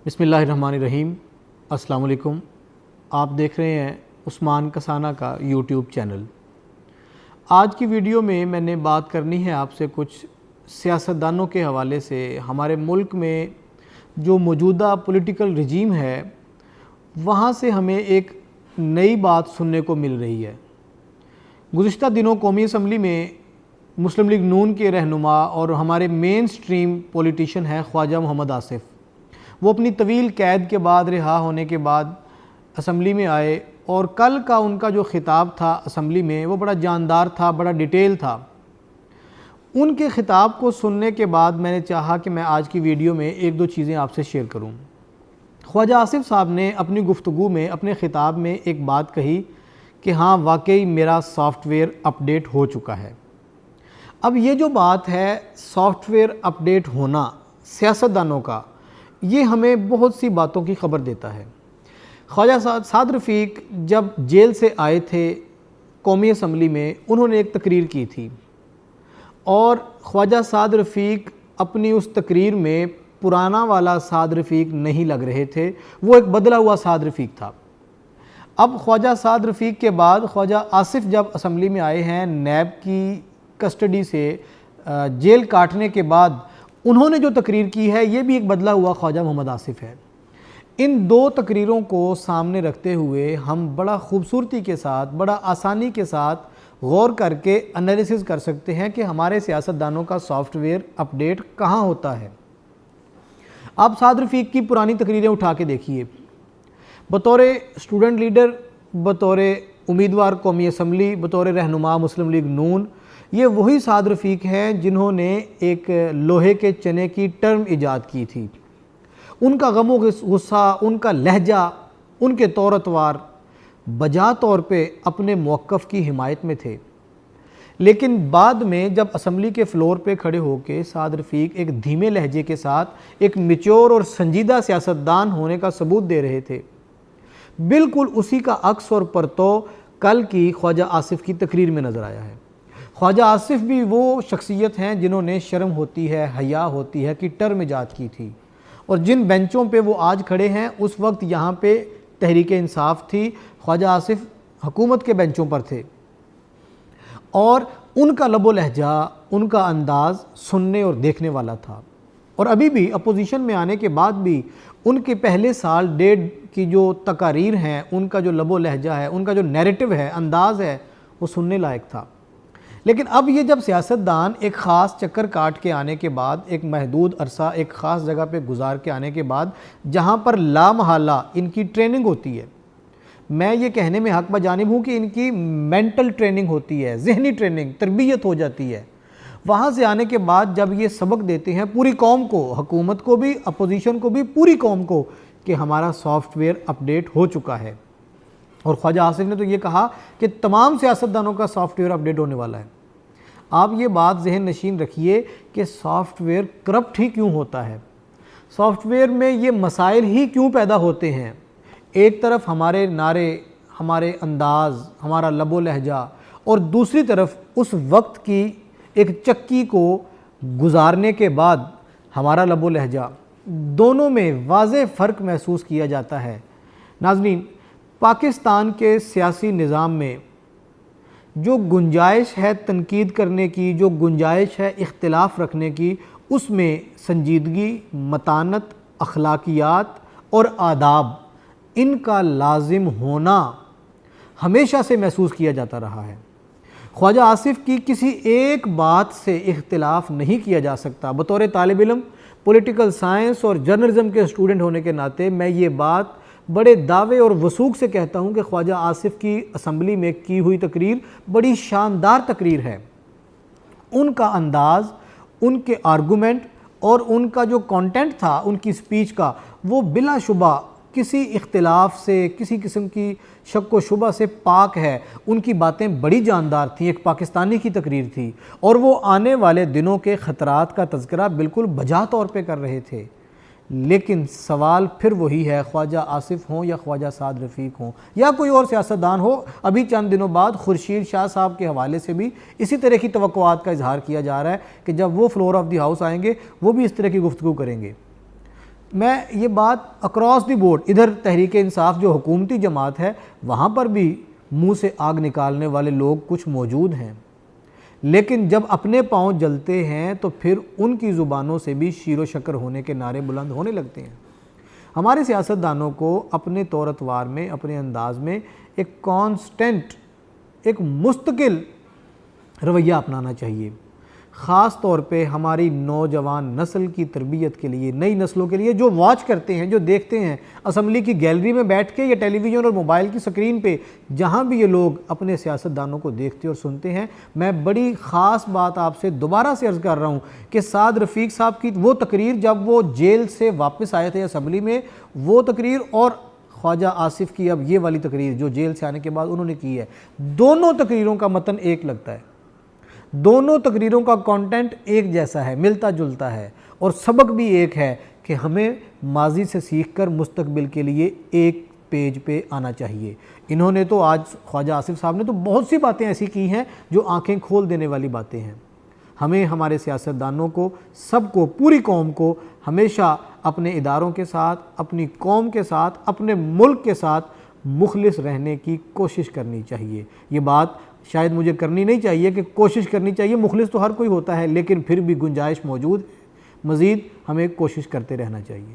بسم اللہ الرحمن الرحیم۔ السلام علیکم۔ آپ دیکھ رہے ہیں عثمان کسانہ کا یوٹیوب چینل۔ آج کی ویڈیو میں نے بات کرنی ہے آپ سے کچھ سیاستدانوں کے حوالے سے۔ ہمارے ملک میں جو موجودہ پولیٹیکل رجیم ہے وہاں سے ہمیں ایک نئی بات سننے کو مل رہی ہے۔ گزشتہ دنوں قومی اسمبلی میں مسلم لیگ نون کے رہنما اور ہمارے مین سٹریم پولیٹیشین ہے خواجہ محمد آصف، وہ اپنی طویل قید کے بعد رہا ہونے کے بعد اسمبلی میں آئے، اور کل کا ان کا جو خطاب تھا اسمبلی میں وہ بڑا جاندار تھا، بڑا ڈیٹیل تھا۔ ان کے خطاب کو سننے کے بعد میں نے چاہا کہ میں آج کی ویڈیو میں ایک دو چیزیں آپ سے شیئر کروں۔ خواجہ آصف صاحب نے اپنی گفتگو میں، اپنے خطاب میں ایک بات کہی کہ ہاں واقعی میرا سافٹ ویئر اپڈیٹ ہو چکا ہے۔ اب یہ جو بات ہے سافٹ ویئر اپڈیٹ ہونا سیاستدانوں کا، یہ ہمیں بہت سی باتوں کی خبر دیتا ہے۔ خواجہ سعد رفیق جب جیل سے آئے تھے قومی اسمبلی میں، انہوں نے ایک تقریر کی تھی، اور خواجہ سعد رفیق اپنی اس تقریر میں پرانا والا سعد رفیق نہیں لگ رہے تھے، وہ ایک بدلا ہوا سعد رفیق تھا۔ اب خواجہ سعد رفیق کے بعد خواجہ آصف جب اسمبلی میں آئے ہیں نیب کی کسٹڈی سے جیل کاٹنے کے بعد، انہوں نے جو تقریر کی ہے یہ بھی ایک بدلا ہوا خواجہ محمد آصف ہے۔ ان دو تقریروں کو سامنے رکھتے ہوئے ہم بڑا خوبصورتی کے ساتھ، بڑا آسانی کے ساتھ غور کر کے انالیسز کر سکتے ہیں کہ ہمارے سیاستدانوں کا سافٹ ویئر اپڈیٹ کہاں ہوتا ہے۔ آپ سعد رفیق کی پرانی تقریریں اٹھا کے دیکھیے، بطور اسٹوڈنٹ لیڈر، بطور امیدوار قومی اسمبلی، بطور رہنما مسلم لیگ نون، یہ وہی سعد رفیق ہیں جنہوں نے ایک لوہے کے چنے کی ٹرم ایجاد کی تھی۔ ان کا غم و غصہ، ان کا لہجہ، ان کے طور اتوار بجا طور پہ اپنے موقف کی حمایت میں تھے، لیکن بعد میں جب اسمبلی کے فلور پہ کھڑے ہو کے سعد رفیق ایک دھیمے لہجے کے ساتھ ایک میچور اور سنجیدہ سیاستدان ہونے کا ثبوت دے رہے تھے، بالکل اسی کا عکس اور پرتو کل کی خواجہ آصف کی تقریر میں نظر آیا ہے۔ خواجہ آصف بھی وہ شخصیت ہیں جنہوں نے شرم ہوتی ہے، حیا ہوتی ہے کی ٹرم ایجاد کی تھی، اور جن بینچوں پہ وہ آج کھڑے ہیں اس وقت یہاں پہ تحریک انصاف تھی، خواجہ آصف حکومت کے بینچوں پر تھے، اور ان کا لب و لہجہ، ان کا انداز سننے اور دیکھنے والا تھا۔ اور ابھی بھی اپوزیشن میں آنے کے بعد بھی ان کے پہلے سال ڈیڑھ کی جو تقاریر ہیں، ان کا جو لب و لہجہ ہے، ان کا جو نیریٹو ہے، انداز ہے، وہ سننے لائق تھا۔ لیکن اب یہ جب سیاستدان ایک خاص چکر کاٹ کے آنے کے بعد، ایک محدود عرصہ ایک خاص جگہ پہ گزار کے آنے کے بعد، جہاں پر لا محالہ ان کی ٹریننگ ہوتی ہے، میں یہ کہنے میں حق بجانب ہوں کہ ان کی مینٹل ٹریننگ ہوتی ہے، ذہنی ٹریننگ، تربیت ہو جاتی ہے، وہاں سے آنے کے بعد جب یہ سبق دیتے ہیں پوری قوم کو، حکومت کو بھی، اپوزیشن کو بھی، پوری قوم کو، کہ ہمارا سافٹ ویئر اپڈیٹ ہو چکا ہے۔ اور خواجہ آصف نے تو یہ کہا کہ تمام سیاستدانوں کا سافٹ ویئر اپڈیٹ ہونے والا ہے۔ آپ یہ بات ذہن نشین رکھیے کہ سافٹ ویئر کرپٹ ہی کیوں ہوتا ہے، سافٹ ویئر میں یہ مسائل ہی کیوں پیدا ہوتے ہیں۔ ایک طرف ہمارے نعرے، ہمارے انداز، ہمارا لب و لہجہ، اور دوسری طرف اس وقت کی ایک چکی کو گزارنے کے بعد ہمارا لب و لہجہ، دونوں میں واضح فرق محسوس کیا جاتا ہے۔ ناظرین، پاکستان کے سیاسی نظام میں جو گنجائش ہے تنقید کرنے کی، جو گنجائش ہے اختلاف رکھنے کی، اس میں سنجیدگی، متانت، اخلاقیات اور آداب، ان کا لازم ہونا ہمیشہ سے محسوس کیا جاتا رہا ہے۔ خواجہ آصف کی کسی ایک بات سے اختلاف نہیں کیا جا سکتا۔ بطور طالب علم پولیٹیکل سائنس اور جرنلزم کے اسٹوڈنٹ ہونے کے ناطے میں یہ بات بڑے دعوے اور وثوق سے کہتا ہوں کہ خواجہ آصف کی اسمبلی میں کی ہوئی تقریر بڑی شاندار تقریر ہے۔ ان کا انداز، ان کے آرگومنٹ اور ان کا جو کانٹینٹ تھا ان کی سپیچ کا، وہ بلا شبہ کسی اختلاف سے، کسی قسم کی شک و شبہ سے پاک ہے۔ ان کی باتیں بڑی جاندار تھیں، ایک پاکستانی کی تقریر تھی، اور وہ آنے والے دنوں کے خطرات کا تذکرہ بالکل بجا طور پہ کر رہے تھے۔ لیکن سوال پھر وہی ہے، خواجہ آصف ہوں یا خواجہ سعد رفیق ہوں یا کوئی اور سیاستدان ہو۔ ابھی چند دنوں بعد خورشید شاہ صاحب کے حوالے سے بھی اسی طرح کی توقعات کا اظہار کیا جا رہا ہے کہ جب وہ فلور آف دی ہاؤس آئیں گے وہ بھی اس طرح کی گفتگو کریں گے۔ میں یہ بات اکراس دی بورڈ، ادھر تحریک انصاف جو حکومتی جماعت ہے وہاں پر بھی منہ سے آگ نکالنے والے لوگ کچھ موجود ہیں، لیکن جب اپنے پاؤں جلتے ہیں تو پھر ان کی زبانوں سے بھی شیر و شکر ہونے کے نعرے بلند ہونے لگتے ہیں۔ ہمارے سیاستدانوں کو اپنے طور اتوار میں، اپنے انداز میں ایک کانسٹنٹ، ایک مستقل رویہ اپنانا چاہیے، خاص طور پہ ہماری نوجوان نسل کی تربیت کے لیے، نئی نسلوں کے لیے جو واچ کرتے ہیں، جو دیکھتے ہیں اسمبلی کی گیلری میں بیٹھ کے یا ٹیلی ویژن اور موبائل کی سکرین پہ، جہاں بھی یہ لوگ اپنے سیاستدانوں کو دیکھتے اور سنتے ہیں۔ میں بڑی خاص بات آپ سے دوبارہ سے عرض کر رہا ہوں کہ سعد رفیق صاحب کی وہ تقریر جب وہ جیل سے واپس آئے تھے اسمبلی میں، وہ تقریر اور خواجہ آصف کی اب یہ والی تقریر جو جیل سے آنے کے بعد انہوں نے کی ہے، دونوں تقریروں کا متن ایک لگتا ہے، دونوں تقریروں کا کانٹینٹ ایک جیسا ہے، ملتا جلتا ہے، اور سبق بھی ایک ہے کہ ہمیں ماضی سے سیکھ کر مستقبل کے لیے ایک پیج پہ آنا چاہیے۔ انہوں نے تو آج خواجہ آصف صاحب نے تو بہت سی باتیں ایسی کی ہیں جو آنکھیں کھول دینے والی باتیں ہیں۔ ہمیں ہمارے سیاستدانوں کو، سب کو، پوری قوم کو ہمیشہ اپنے اداروں کے ساتھ، اپنی قوم کے ساتھ، اپنے ملک کے ساتھ مخلص رہنے کی کوشش کرنی چاہیے۔ یہ بات شاید مجھے کرنی نہیں چاہیے کہ کوشش کرنی چاہیے، مخلص تو ہر کوئی ہوتا ہے، لیکن پھر بھی گنجائش موجود ہے، مزید ہمیں کوشش کرتے رہنا چاہیے۔